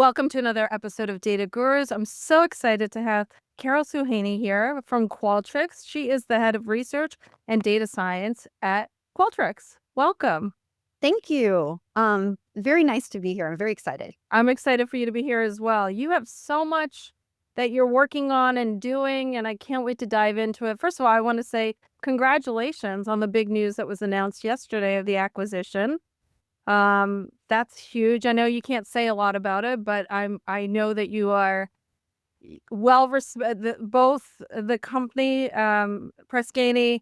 Welcome to another episode of Data Gurus. I'm so excited to have Carol Sue Haney here from Qualtrics. She is the head of research and data science at Qualtrics. Welcome. Thank you. Very nice to be here. I'm very excited. I'm excited for you to be here as well. You have so much that you're working on and doing, and I can't wait to dive into it. First of all, I want to say congratulations on the big news that was announced yesterday of the acquisition. That's huge. I know you can't say a lot about it, but I know that you are both the company, Press Ganey,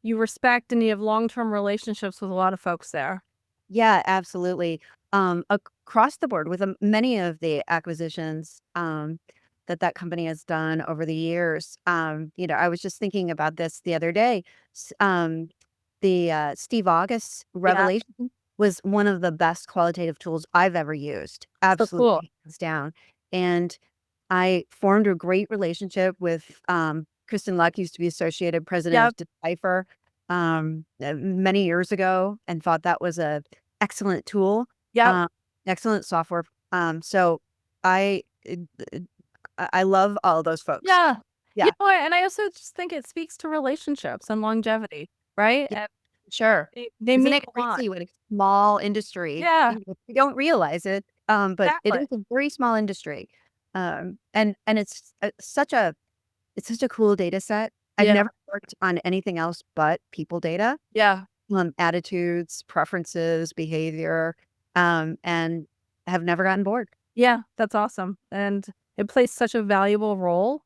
you respect and you have long-term relationships with a lot of folks there. Yeah, absolutely. Across the board with many of the acquisitions that company has done over the years. I was just thinking about this the other day. The Steve August Yeah, revelation was one of the best qualitative tools I've ever used. so cool. Absolutely, hands down. And I formed a great relationship with Kristen Luck, used to be associated president Yep, of Decipher many years ago, and thought that was a excellent tool, yep. um, excellent software. So I I love all those folks. Yeah. You Yeah, know what? And I also just think it speaks to relationships and longevity, right? yeah, And sure. they Isn't mean it a lot. crazy when it's a small industry? Yeah, You don't realize it, but it exactly. is a very small industry, and it's such a cool data set. I've Yeah, never worked on anything else but people data, yeah, attitudes, preferences, behavior, and have never gotten bored. yeah. That's awesome. And it plays such a valuable role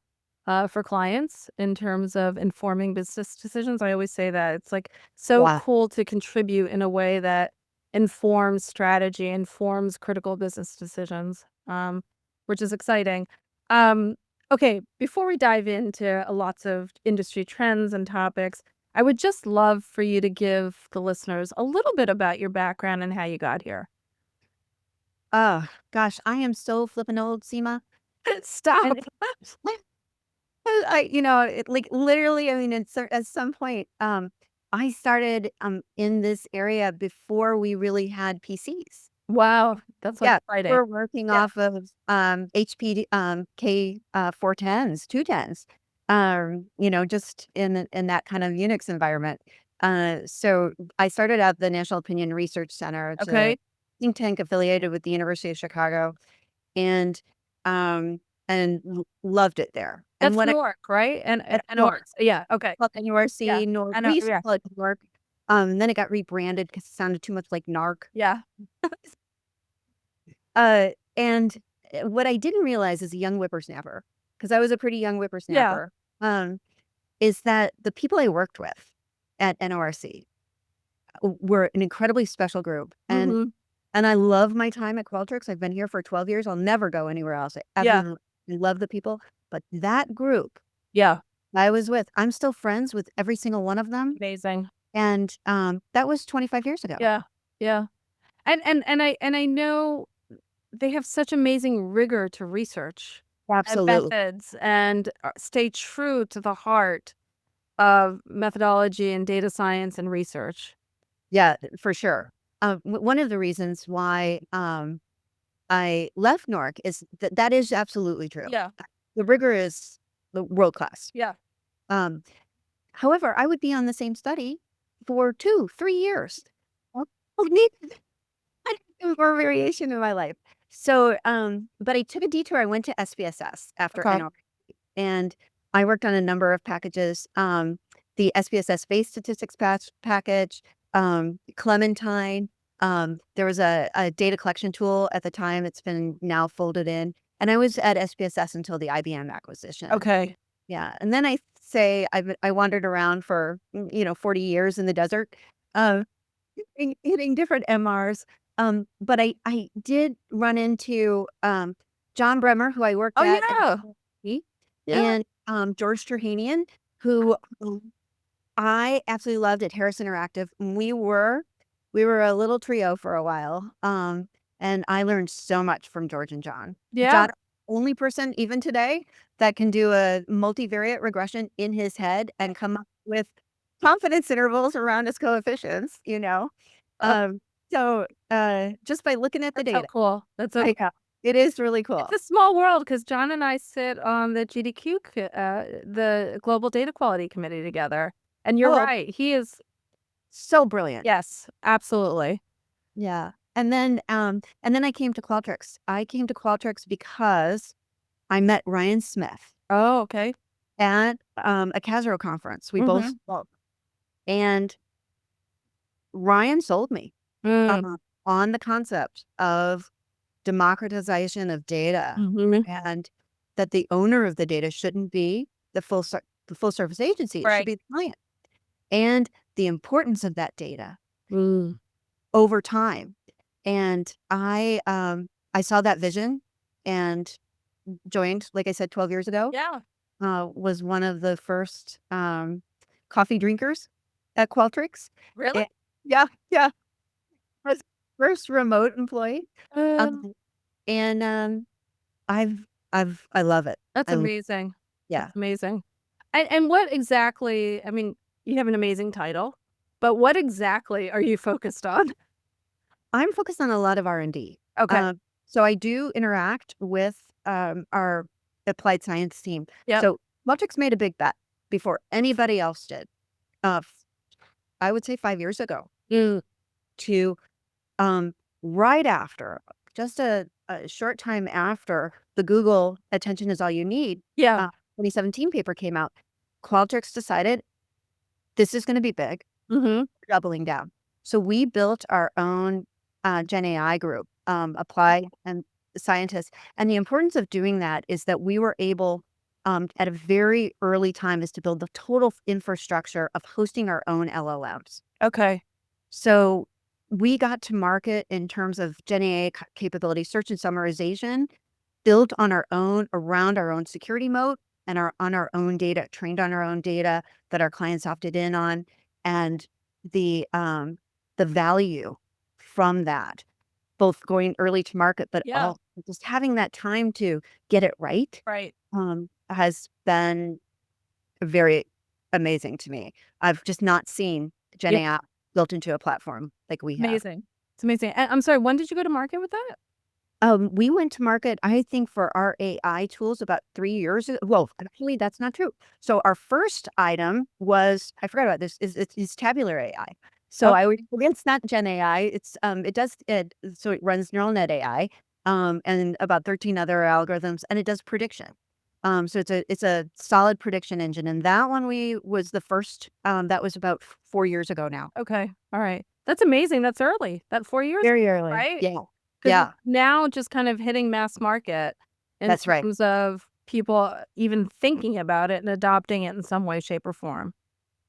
for clients in terms of informing business decisions. I always say that it's like so Yeah. cool to contribute in a way that informs strategy, informs critical business decisions, which is exciting. Um, okay, before we dive into lots of industry trends and topics, I would just love for you to give the listeners a little bit about your background and how you got here. Oh, gosh, I am so flippin' old, Sima. Stop. And like literally, I mean, at some point, I started in this area before we really had PCs. Wow, that's so Yeah, exciting. we're working Yeah. off of HP K 410s, 210s, just in that kind of Unix environment. So I started at the National Opinion Research Center, it's a Okay. think tank affiliated with the University of Chicago, and um loved it there. And That's what I Newark, right? And at Newark, NORC. Yeah, okay. called Yeah. NURC, Newark. I We know, used to yeah. call it Newark. Then it got rebranded because it sounded too much like NARC. Yeah. And what I didn't realize as a young whippersnapper, because I was a pretty young Yeah. whippersnapper, is that the people I worked with at NORC were an incredibly special group. Mhm. And I love my time at Qualtrics. I've been here for 12 years. I'll never go anywhere else. I Yeah. absolutely love the people. But that group Yeah. I was with, I'm still friends with every single one of them. Amazing. And that was 25 years ago. Yeah. Yeah. And I know they have such amazing rigor to research and Absolutely. methods and stay true to the heart of methodology and data science and research. Yeah, for sure. One of the reasons why I left NORC is that is absolutely true. Yeah. The rigor is the world class. Yeah. Um, However, I would be on the same study for 2, 3 years. I need I need more variation in my life. So, but I took a detour. I went to SPSS after Okay. NORC, and I worked on a number of packages. The SPSS base statistics package, Clementine. There was a data collection tool at the time. It's been now folded in. And I was at SPSS until the IBM acquisition. Okay. Yeah. And then I wandered around for, 40 years in the desert, uh, hitting different MRs. But I did run into John Bremer, who I worked Oh at yeah. NBC, Yeah. and George Terhanian, who I absolutely loved at Harris Interactive. We were a little trio for a while. And I learned so much from George and John. Yeah. John, only person even today that can do a multivariate regression in his head and come up with confidence intervals around his coefficients. Uh, So just by looking at the that's so data, cool. That's so I cool. It is really cool. It's a small world because John and I sit on the GDQ, the Global Data Quality Committee together. And you're Oh, right. He is, so brilliant. yes, absolutely. Yeah. And then I came to Qualtrics. I came to Qualtrics because I met Ryan Smith Oh, okay. at a Casero conference. We both Mm-hmm. spoke. And Ryan sold me Mm. on the concept of democratization of data, Mm-hmm. and that the owner of the data shouldn't be the full service agency. It should Right. be the client, and the importance of that data Mm. over time. And I saw that vision and joined, like I said, 12 years ago. Yeah. Was one of the first coffee drinkers at Qualtrics. Really? Eh, yeah, yeah. Was first remote employee. Um, Um, and I love it. that's I amazing. Yeah. That's amazing. And what exactly, I mean, you have an amazing title, but what exactly are you focused on? I'm focused on a lot of R&D. Okay. So I do interact with our applied science team. Yep. So Qualtrics made a big bet before anybody else did. F I would say 5 years ago, Mm. to um, right after, just a short time after the Google Attention Is All You Need Yeah. uh, 2017 paper came out, Qualtrics decided this is gonna be big, Mhm. doubling down. So we built our own Gen AI group, applied and scientists. And the importance of doing that is that we were able, at a very early time, is to build the total infrastructure of hosting our own LLMs. Okay. So we got to market in terms of Gen AI capability, search and summarization, built on our own, around our own security moat, and on our own data, trained on our own data that our clients opted in on, and the value from that, both going early to market, but Yeah. also just having that time to get it right, Right. has been very amazing to me. I've just not seen Gen Yeah. AI built into a platform like we have. Amazing. It's amazing. And I'm sorry, when did you go to market with that? We went to market, I think, for our AI tools about 3 years ago. Well, actually, that's not true. So our first item was, I forgot about this, is tabular AI. So Oh, I would it's not Gen AI. So it runs neural net AI, and about 13 other algorithms, and it does prediction. So it's a solid prediction engine, and that one we was the first. That was about 4 years ago now. okay. All right. That's amazing. That's early. That 4 years, Very early. right? Yeah. 'Cause Yeah. it's now just kind of hitting mass market in That's right. terms of people even thinking about it and adopting it in some way, shape, or form.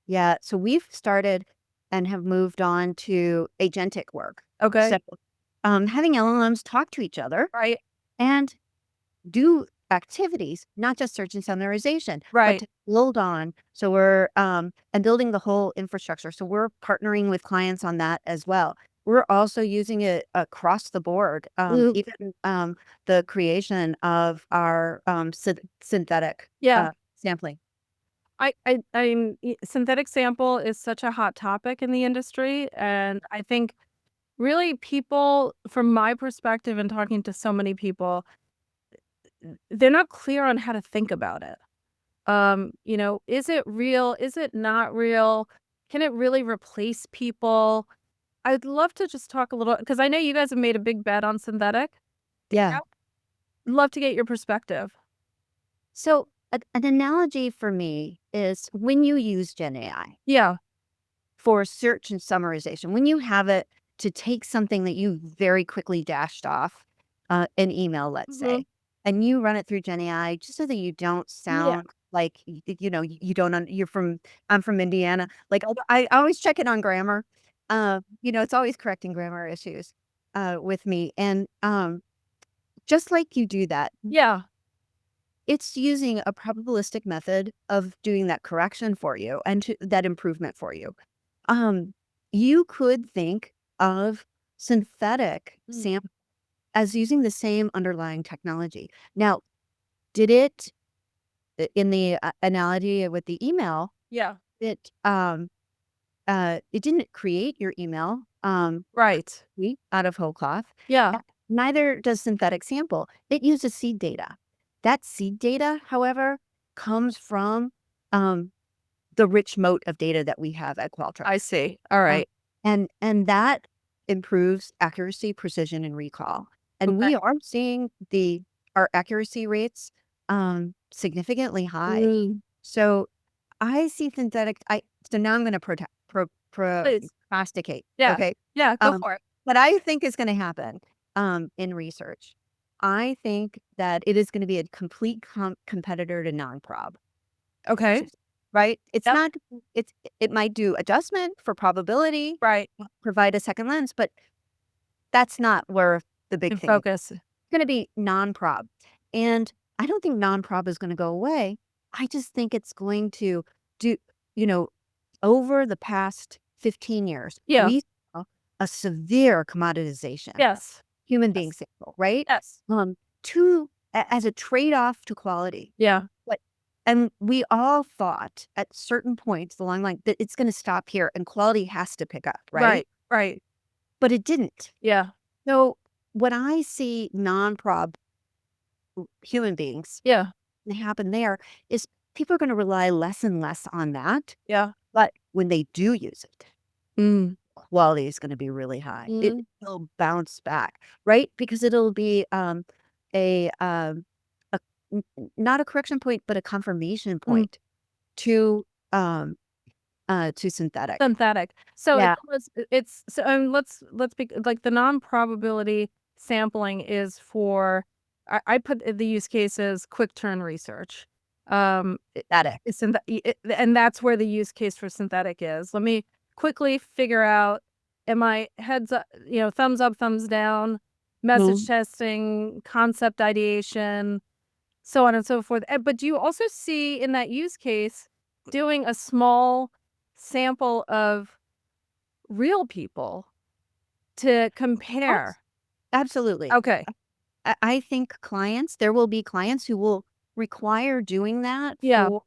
Yeah, so we've started and have moved on to agentic work. Okay. So, having LLMs talk to each other Right. and do activities, not just search and summarization, but Right. to build on. So we're and building the whole infrastructure. So we're partnering with clients on that as well. We're also using it across the board, Mm. even the creation of our synthetic Yeah. sampling. Synthetic sample is such a hot topic in the industry, and I think really people, from my perspective and talking to so many people, they're not clear on how to think about it. Is it real? Is it not real? Can it really replace people? I'd love to just talk a little because I know you guys have made a big bet on synthetic. Yeah. Yep. Love to get your perspective. So an analogy for me is when you use Gen AI Yeah. for search and summarization, when you have it to take something that you very quickly dashed off, an email, let's Mhm. say, and you run it through Gen AI just so that you don't Yeah. sound like, you don't, I'm from Indiana. Like I always check it on grammar. It's always correcting grammar issues with me. And just like you do that, Yeah. it's using a probabilistic method of doing that correction for you and that improvement for you. Um, you could think of synthetic Mm. sample as using the same underlying technology. Now, did it in the analogy with the email? Yeah. It didn't create your email Right. out of whole cloth. Yeah. Neither does synthetic sample. It uses seed data. That seed data, however, comes from the rich moat of data that we have at Qualtrics. I see. All Um, right. and that improves accuracy, precision, and recall. And Okay. we are seeing our accuracy rates significantly high. Mm, So I see synthetic. So now I'm going to please. prognosticate. Yeah. Okay. Yeah. Go for it. What I think is going to happen in research, I think that it is going to be a complete competitor to non-prob. Okay. Right? It's Yep. not. It might do adjustment for probability, Right. provide a second lens, but that's not where the big In thing is. focus. It's going to be non-prob, and I don't think non-prob is going to go away. I just think it's going to do. You know, over the past 15 years, Yeah. we saw a severe commoditization, Yes. human being Yes. sample, right? Yes. As a trade-off to quality. Yeah. But and we all thought at certain points along the line that it's gonna stop here and quality has to pick up, right? Right. Right. But it didn't. Yeah. So when I see non-prob human beings, Yeah. they happen there, is people are gonna rely less and less on that. Yeah. But when they do use it, Mm. quality is gonna be really high. It Mm. will bounce back, right? Because it'll be a not a correction point, but a confirmation Mm. point to synthetic. Synthetic. So Yeah. it's so let's be like the non-probability sampling is for I put the use case as quick turn research. Synthetic. And that's where the use case for synthetic is. Let me quickly figure out, am I heads up, thumbs up, thumbs down, message Mhm. testing, concept ideation, so on and so forth. But do you also see in that use case doing a small sample of real people to Abs compare? Absolutely. Okay. I think there will be clients who will require doing that Yeah. for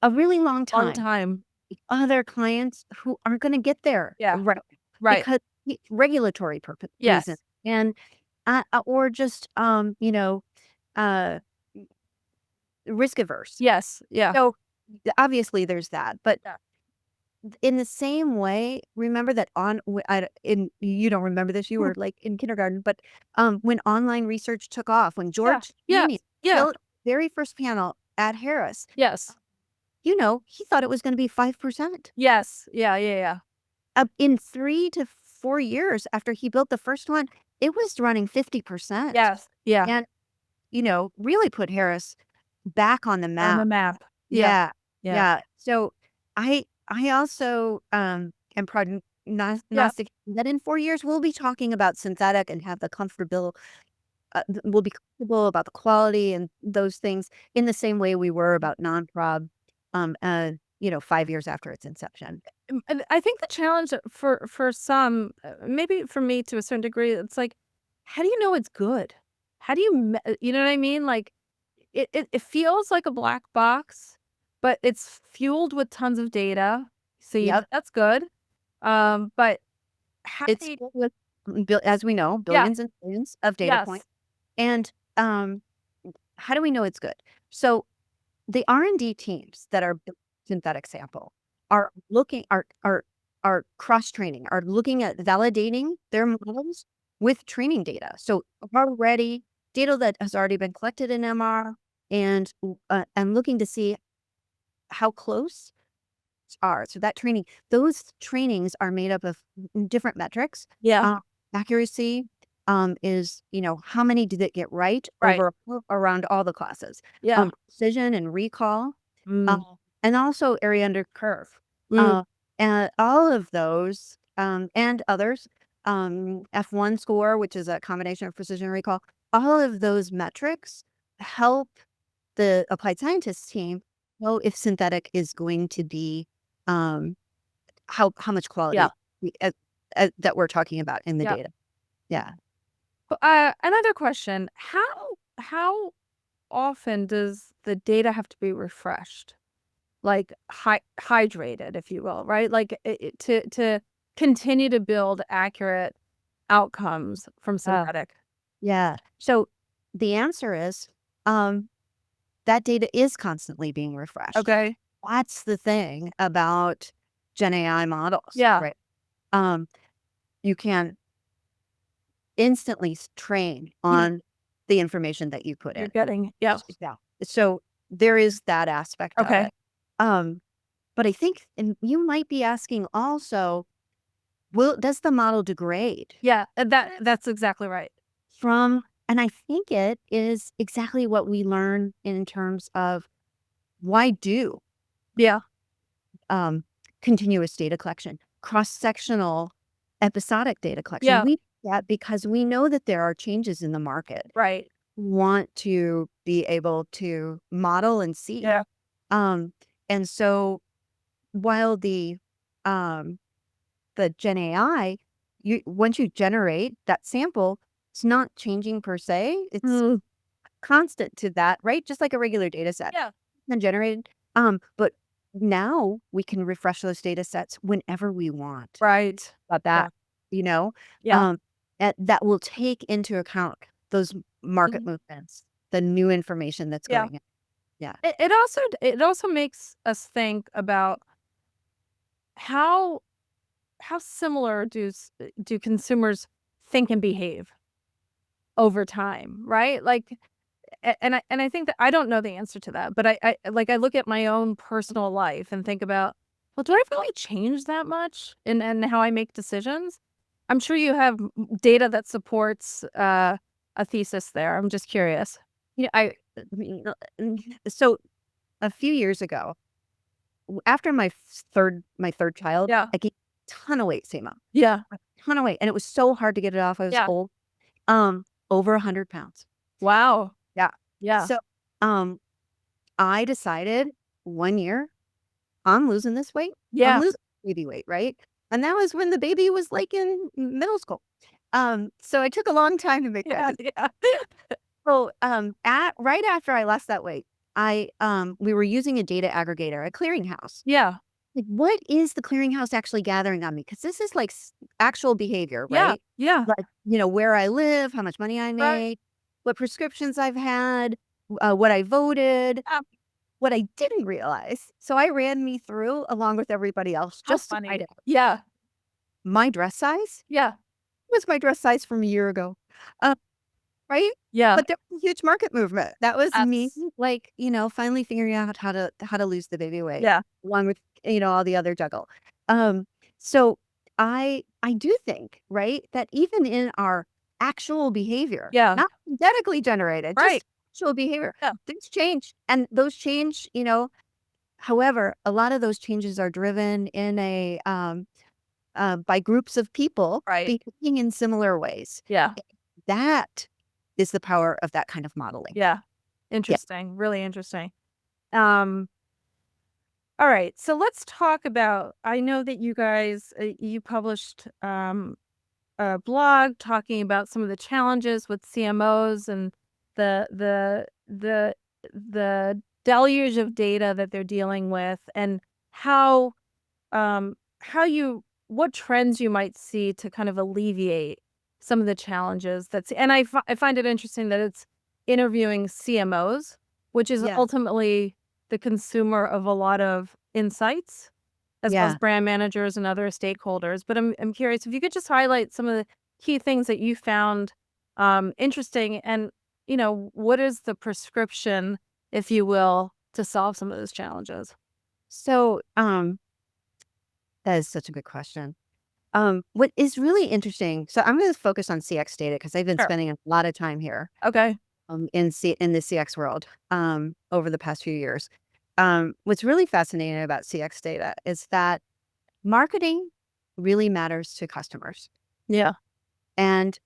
a really long Long time. time. Other clients who aren't gonna get there, Yeah. right, Right. because regulatory reasons, Yes. and, or just, uh, risk averse. Yes. Yeah. So, obviously, there's that, but Yeah. in the same way, remember that you don't remember this, you were, like, in kindergarten, but, when online research took off, when Yeah. George Yes. Haney Yeah. built very first panel at Harris, Yes. he thought it was gonna be 5%. Yes. Yeah. Yeah. Yeah. In 3 to 4 years after he built the first one, it was running 50%, Yes. Yeah. and, really put Harris back on the On the map. map. Yeah. Yeah, Yeah. yeah. So, I also, am Yeah. prognostic that in 4 years, we'll be talking about synthetic and have the we'll be comfortable about the quality and those things in the same way we were about non-prob, 5 years after its inception. And I think the challenge for some, maybe for me to a certain degree, it's like, how do you know it's good? How do you know what I mean? Like, it feels like a black box, but it's fueled with tons of data. So Yep. that's good. But how do It's you, filled with, as we know, yeah, billions and billions of data yes, points. And, how do we know it's good? So, the R&D teams that are building synthetic sample are looking are cross-training, are looking at validating their models with training data. So, already data that has already been collected in MR and looking to see how close are. So those trainings are made up of different metrics. yeah, Accuracy is, how many did it get right right, around all the classes. yeah, Precision and recall, uh, mm, and also area under curve. mm, Uh, and all of those and others, F1 score, which is a combination of precision and recall, all of those metrics help the applied scientists team know if synthetic is going to be um, how much yeah, quality that we're talking about in the yeah. data. Yeah. Another question: how often does the data have to be refreshed? Like, hydrated, if you will, right? Like, to continue to build accurate outcomes from Uh, synthetic. Yeah. So the answer is, that data is constantly being refreshed. Okay. That's the thing about Gen AI models, Yeah. right? Um, you can instantly train You on the information that you put you're in. getting yeah. Yeah. So there is that aspect of Okay. it. Um, but I think, and you might be asking also, does the model degrade Yeah, that's exactly right. from, and I think it is exactly what we learn in terms of why do Yeah. um, continuous data collection, cross-sectional episodic data collection. Yeah. We do that because we know that there are changes in the market. Right. We want to be able to model and see. Yeah. Um, and so while um, the Gen AI, once you generate that sample, it's not changing per se. It's Mm, constant to that, right? Just like a regular data set yeah. and generated. But now we can refresh those data sets whenever we want. Right. About Yeah. that, you know, Yeah. um, and that will take into account those market Mhm. movements, the new information that's Yeah. going in. Yeah. It also makes us think about how how similar do consumers think and behave over time, right? Like and I think that I don't know the answer to that, but I look at my own personal life and think about, well, do I really change that much in how I make decisions? I'm sure you have data that supports a thesis there. I'm just curious. You know, so a few years ago, after my third child, Yeah. I gained a ton of weight, Sima, Yeah. a ton of weight, and it was so hard to get it off. I was Yeah. old, over 100 pounds. Wow. Yeah. Yeah. So, um, I decided one year I'm losing this weight. I'm Yeah. losing baby weight, right? And that was when the baby was like in middle school. So it took a long time to make that Yeah. decision. Yeah. So, at right after I lost that weight, we were using a data aggregator, a clearinghouse. Yeah. Like, what is the clearinghouse actually gathering on me? Because this is like actual behavior, Yeah. right? Yeah. Like, where I live, how much money I Right. made, what prescriptions I've had, what I voted. Yeah. What I didn't realize, so I ran me through along with everybody else How just to find funny. out. Yeah. My dress size Yeah. was my dress size from a year ago. Uh, right? Yeah. But there was a huge market movement. That was me, That's like, finally figuring out how to lose the baby weight yeah. along with, all the other juggle. Um, so I do think, right, that even in our actual behavior, Yeah. not synthetically generated, Right. just actual behavior, Yeah. things change. And those change, however, a lot of those changes are driven by groups of people Right. behaving in similar ways. Yeah. That is the power of that kind of modeling. Yeah. Yeah. Interesting. Really interesting. Um, all right. So let's talk about I know that you guys you published a blog talking about some of the challenges with CMOs and the the deluge of data that they're dealing with and how how you what trends you might see to kind of alleviate some of the challenges that's and I find it interesting that it's interviewing CMOs, which is Yeah. ultimately the consumer of a lot of insights as well as Yeah. brand managers and other stakeholders. But I'm curious if you could just highlight some of the key things that you found interesting and what is the prescription, if you will, to solve some of those challenges? So, that is such a good question. What is really interesting, so I'm going to focus on CX data because I've been Sure. spending a lot of time here, Okay. in the CX world, over the past few years. What's really fascinating about CX data is that marketing really matters to customers. Yeah. And,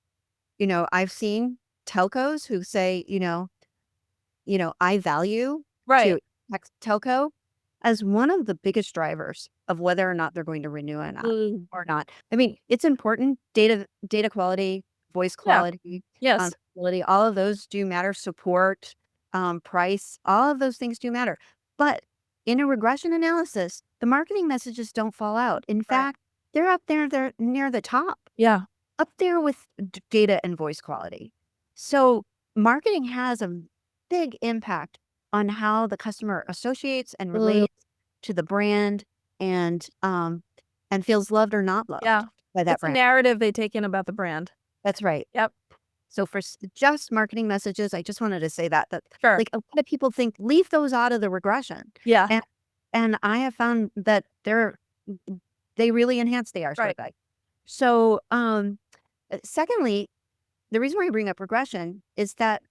I've seen telcos who say, I value Right. to telco as one of the biggest drivers of whether or not they're going to renew Mm. or not. I mean, it's important. Data quality, voice Yeah. quality, Yes. quality, all of those do matter. Support, price, all of those things do matter. But in a regression analysis, the marketing messages don't fall out. In Right. fact, they're up there. They're near the top, Yeah. up there with data and voice quality. So marketing has a big impact on how the customer associates and relates to the brand and feels loved or not Yeah. loved by that It's a brand. narrative they take in about the brand. That's right. Yep. So for just marketing messages, I just wanted to say that Sure. like a lot of people think leave those out of the regression. Yeah. And I have found that they really enhance the R-squared Right. value. So secondly, the reason why I bring up regression is that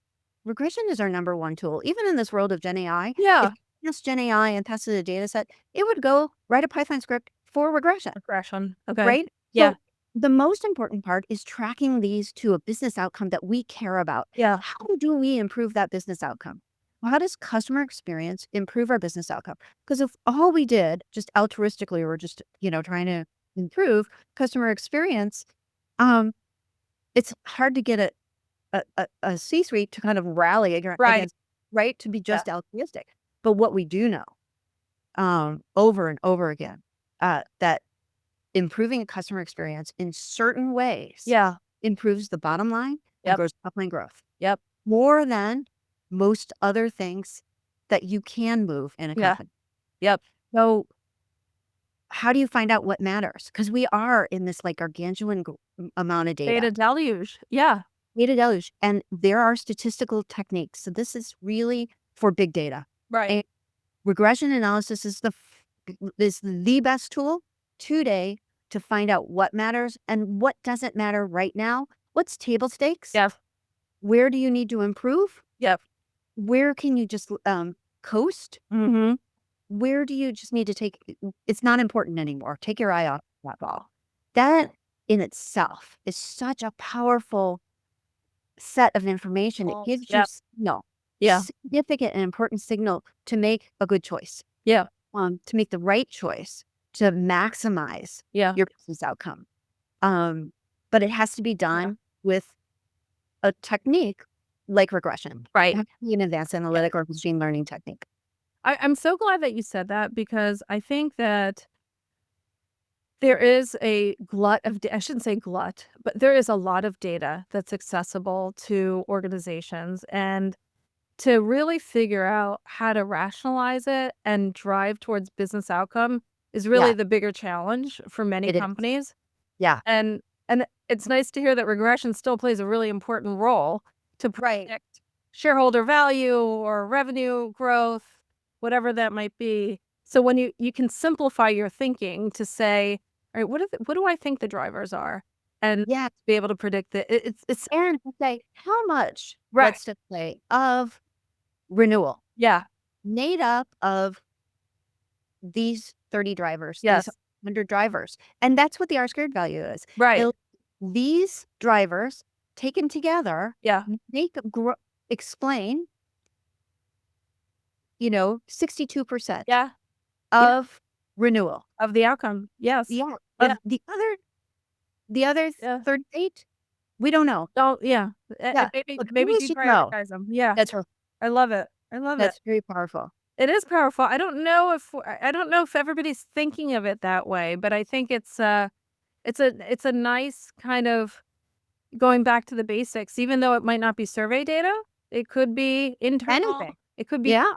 regression is our number one tool. Even in this world of Gen AI, Yeah. if you asked Gen AI and tested a data set, it would go write a Python script for regression, Regression. Okay. right? Yeah. So the most important part is tracking these to a business outcome that we care about. Yeah. How do we improve that business outcome? Well, how does customer experience improve our business outcome? Because if all we did just altruistically were just, trying to improve customer experience, um, it's hard to get a C-suite to kind of rally Right. against, right? To be Yeah. just altruistic. But what we do know, over and over again, that improving a customer experience in certain ways Yeah. improves the bottom line and Yep. grows top line growth Yep. more than most other things that you can move in a Yeah. company. Yep. So how do you find out what matters? Because we are in this like gargantuan amount of data. Data deluge. Yeah. Data deluge, and there are statistical techniques. So this is really for big data. Right. And regression analysis is the best tool today to find out what matters and what doesn't matter right now. What's table stakes? Yep. Where do you need to improve? Yep. Where can you just coast? Mm-hmm. Where do you just need to take? It's not important anymore. Take your eye off that ball. That in itself is such a powerful set of information. It gives you Yep. Yeah. significant and important signal to make a good choice, Yeah. to make the right choice, to maximize Yeah. your business outcome. But it has to be done with a technique like regression. Right. It has to be an advanced analytic or machine learning technique. I'm so glad that you said that because I think that there is a glut of I shouldn't say glut, but there is a lot of data that's accessible to organizations, and to really figure out how to rationalize it and drive towards business outcome is really Yeah, the bigger challenge for many it is. companies. Yeah. And it's nice to hear that regression still plays a really important role to Right. predict shareholder value or revenue growth, whatever that might be. So when you can simplify your thinking to say, all right, what do I think the drivers are? And Yeah. be able to predict it. It's And to say how much, right. let's just say, of renewal Yeah. made up of these 30 drivers, these Yes. 100 drivers. And that's what the R squared value is. Right. These drivers taken together Yeah. make explain, 62% Yeah. of renewal. Of the outcome. Yes. Yeah. Yeah. Of the other Yeah. 38, we don't know. Oh, yeah. Yeah. But at Maybe least you know. deprioritize them. Yeah. That's her. I love it. I love it. That's very powerful. It is powerful. I don't know if everybody's thinking of it that way, but I think it's a nice kind of going back to the basics, even though it might not be survey data. It could be internal. Anything. It could be Yeah.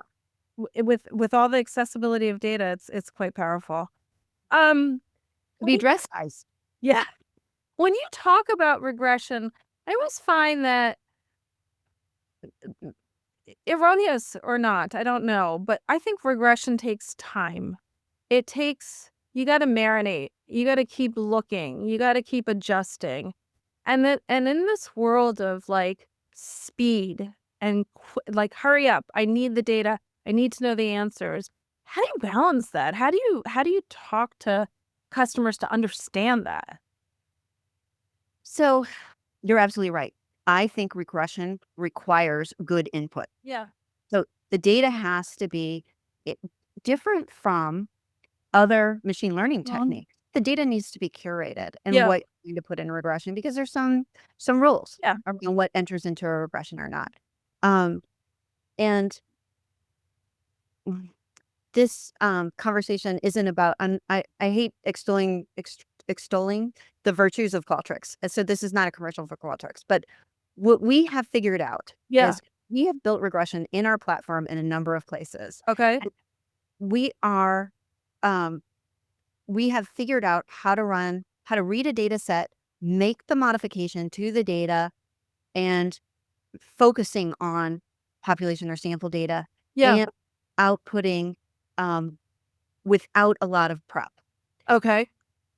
with all the accessibility of data. It's quite powerful. Um, Be dress size. yeah. When you talk about regression, I always find that erroneous or not, I don't know, but I think regression takes time. It takes you gotta marinate, you gotta keep looking, you gotta keep adjusting. And in this world of, like, speed and like, "Hurry up, I need the data, I need to know the answers." How do you balance that? How do you talk to customers to understand that? So you're absolutely right. I think regression requires good input. Yeah. So the data has to be it, different from other machine learning techniques. The data needs to be curated and Yeah. what you need to put in regression because there's some rules Yeah. around what enters into a regression or not. Um, and this conversation isn't about. I hate extolling the virtues of Qualtrics. And so this is not a commercial for Qualtrics, but what we have figured out Yeah. is we have built regression in our platform in a number of places. Okay. And we are, we have figured out how to read a data set, make the modification to the data, and focusing on population or sample data Yeah. and outputting without a lot of prep. Okay.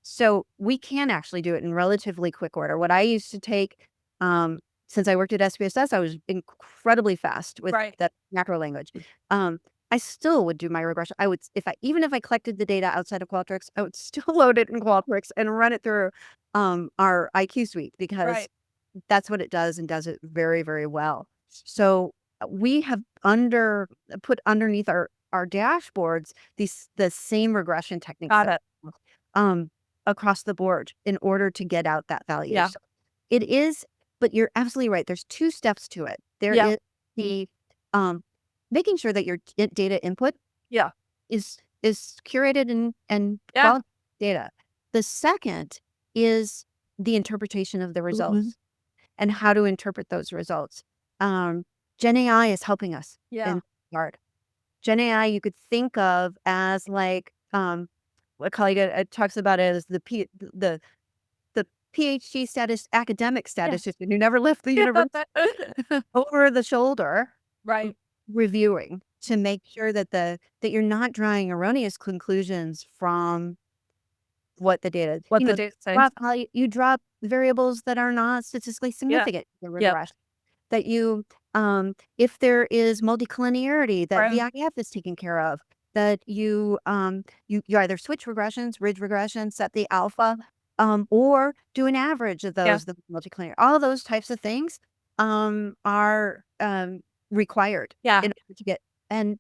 So we can actually do it in relatively quick order. What I used to take, since I worked at SPSS, I was incredibly fast with Right. that macro language. I still would do my regression. I would, even if I collected the data outside of Qualtrics, I would still load it in Qualtrics and run it through our IQ suite, because Right. that's what it does and does it very, very well. So we have put underneath our dashboards the same regression techniques Got that it. um across the board in order to get out that value. Yeah. So it is, but you're absolutely right. There's two steps to it. There Yeah. is the making sure that your data input Yeah. is curated and Yeah. quality data. The second is the interpretation of the results and how to interpret those results. Gen AI is helping us Yeah. in that regard. Gen AI you could think of as like what colleague talks about it as the PhD status academic Yeah. statistician who never left the university, over the shoulder Right. reviewing to make sure that that you're not drawing erroneous conclusions from what the data, What the data says. you drop variables that are not statistically Yeah. significant in the Yep. regression. That you, if there is multicollinearity, that Right. VIF is taken care of. That you, you either switch regressions, ridge regression, set the alpha, or do an average of Yeah. those, the multicollinear. All those types of things are required Yeah. in order to get and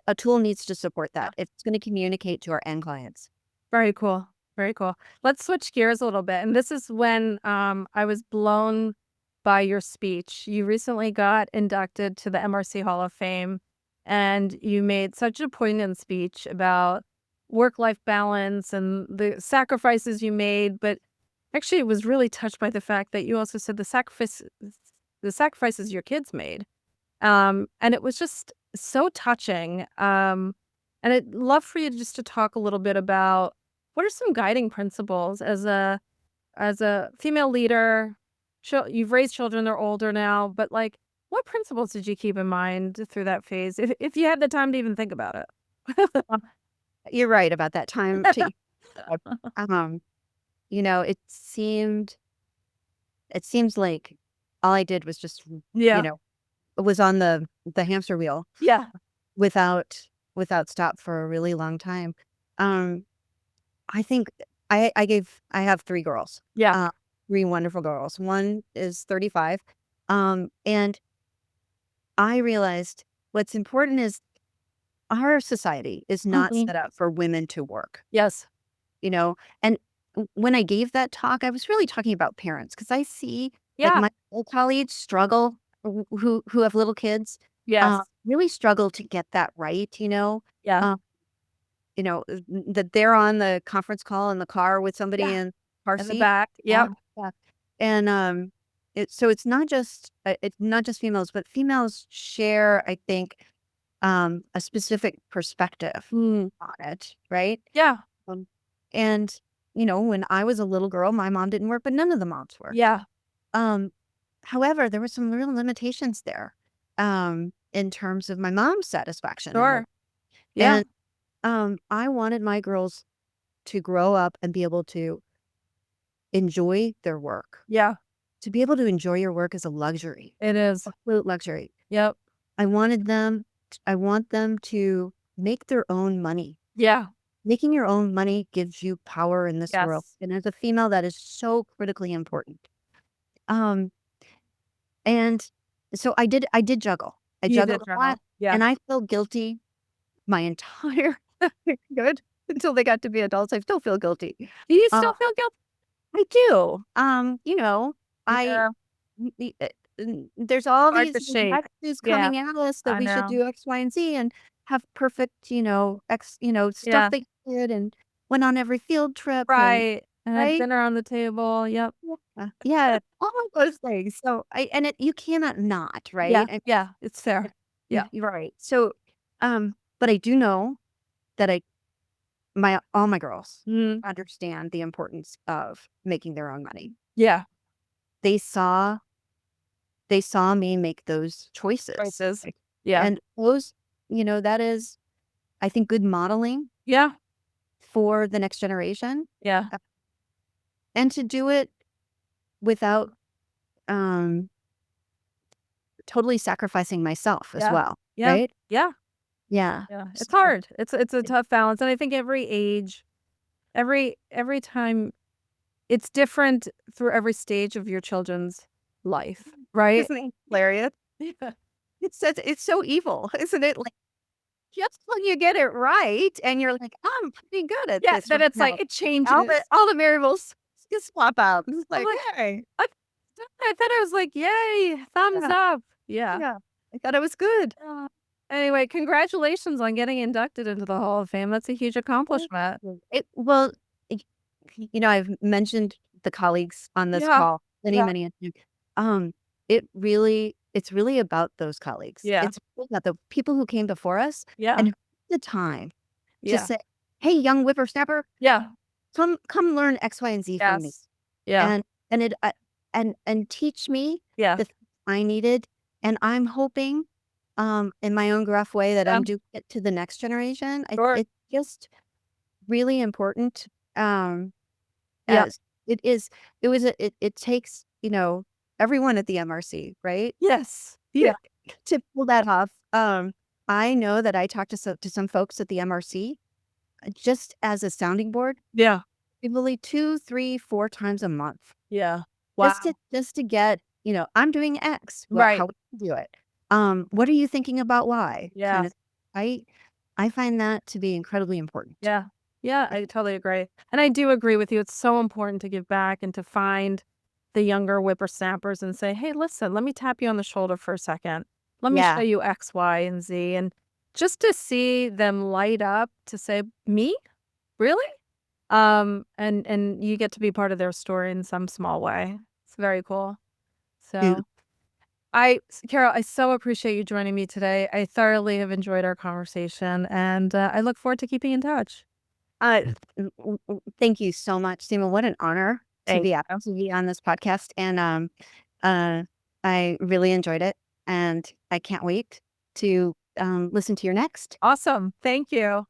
a tool needs to support that if it's going to communicate to our end clients. Very cool. Very cool. Let's switch gears a little bit. And this is when I was blown by your speech. You recently got inducted to the MRC Hall of Fame, and you made such a poignant speech about work-life balance and the sacrifices you made. But actually, it was really touched by the fact that you also said the sacrifices your kids made. And it was just so touching. And I'd love for you just to talk a little bit about what are some guiding principles as a female leader. You've raised children; they're older now, but like, what principles did you keep in mind through that phase, if you had the time to even think about it? You're right about that time. Um, it seems like all I did was just, Yeah, was on the hamster wheel yeah, without stop for a really long time. Um, I think I have three girls, yeah, three wonderful girls. One is 35, and I realized what's important is our society is not mhm, set up for women to work. yes, And when I gave that talk, I was really talking about parents because I see like yeah, my old colleagues struggle who have little kids, yes, really struggle to get that right. yeah, Uh, that they're on the conference call in the car with somebody yeah, in car in the seat. back, Yeah. yep, Yeah. And it's not just females, but females share, I think, a specific perspective mm, on it, right? yeah, Um, and when I was a little girl, my mom didn't work, but none of the moms worked. yeah, Um, However, there were some real limitations there, in terms of my mom's satisfaction in her. sure, yeah, And I wanted my girls to grow up and be able to enjoy their work. yeah, To be able to enjoy your work is a luxury, it is, absolute luxury. yep, I want them to make their own money. yeah, Making your own money gives you power in this world. yes, And as a female, that is so critically important. Um, and so I did juggle. I you did juggled a journal, lot, yeah. and I feel guilty my entire good until they got to be adults. I still feel guilty. Do you Uh, still feel guilty? I do. I Yeah, there's all hard these to shake. messages Yeah, coming at us that I we should know. do X, Y, and Z and have perfect, stuff Yeah, they did and went on every field trip and right. And have right? dinner on the table. Yep. Yeah, all of those things. So you cannot not, Yeah. right? And Yeah. It's fair. Yeah. you're right. So, but I do know that all my girls Mm. understand the importance of making their own money. Yeah. They saw me make those choices. Choices. Yeah. And those, that is, I think, good modeling Yeah. for the next generation, Yeah. and to do it without um totally sacrificing myself as Yeah. well, Yeah. right? Yeah. Yeah. Yeah. It's So, hard. It's a tough balance. And I think every age, every time it's different through every stage of your children's life, right? isn't it hilarious? Yeah. It's so evil, isn't it? Like, just when you get it right and you're like, I'm pretty good at Yeah. this Then right it's like now. it changes. All the variables just swap out. It's I'm like, like, hey, I thought I was like, yay, thumbs yeah, up. Yeah. yeah. I thought it was good. Anyway, congratulations on getting inducted into the Hall of Fame. That's a huge Thank accomplishment. you. Well, y I've mentioned the colleagues on this Yeah. call many, Yeah. many times. Um, it's really about those colleagues. Yeah. It's really about the people who came before us Yeah. and who took the time to Yeah. say, "Hey, young whippersnapper, Yeah. come learn X, Y, and Z from me." Yes. Yeah. And and it and teach me Yeah. the things I needed, and I'm hoping, in my own gruff way, that Yeah. I'm doing it to the next generation. Sure. It's just really important, Yeah. as it takes, everyone at the MRC, right? Yes. To Yeah. to pull that off. I know that I talked to some folks at the MRC, just as a sounding board, Yeah. probably 2, 3, 4 times a month. Yeah. Just Wow. to just to get, I'm doing X. Well, Right. how would you do it? What are you thinking about Y? Yeah. Kind of I I find that to be incredibly important. Yeah. Yeah, I totally agree. And I do agree with you. It's so important to give back and to find the younger whippersnappers and say, hey, listen, let me tap you on the shoulder for a second. Let me show Yeah. you X, Y, and Z. And just to see them light up to say, me? Really? And you get to be part of their story in some small way. It's very cool. To So Carol, I so appreciate you joining me today. I thoroughly have enjoyed our conversation and I look forward to keeping in touch. Thank you so much, Sima. What an honor to Thank be you. on this podcast, and uh, I really enjoyed it, and I can't wait to listen to your next. Awesome. Thank you.